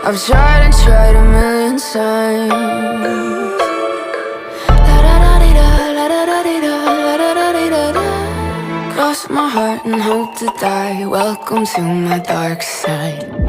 I've tried and tried a million times. Cross my heart and hope to die. Welcome to my dark side.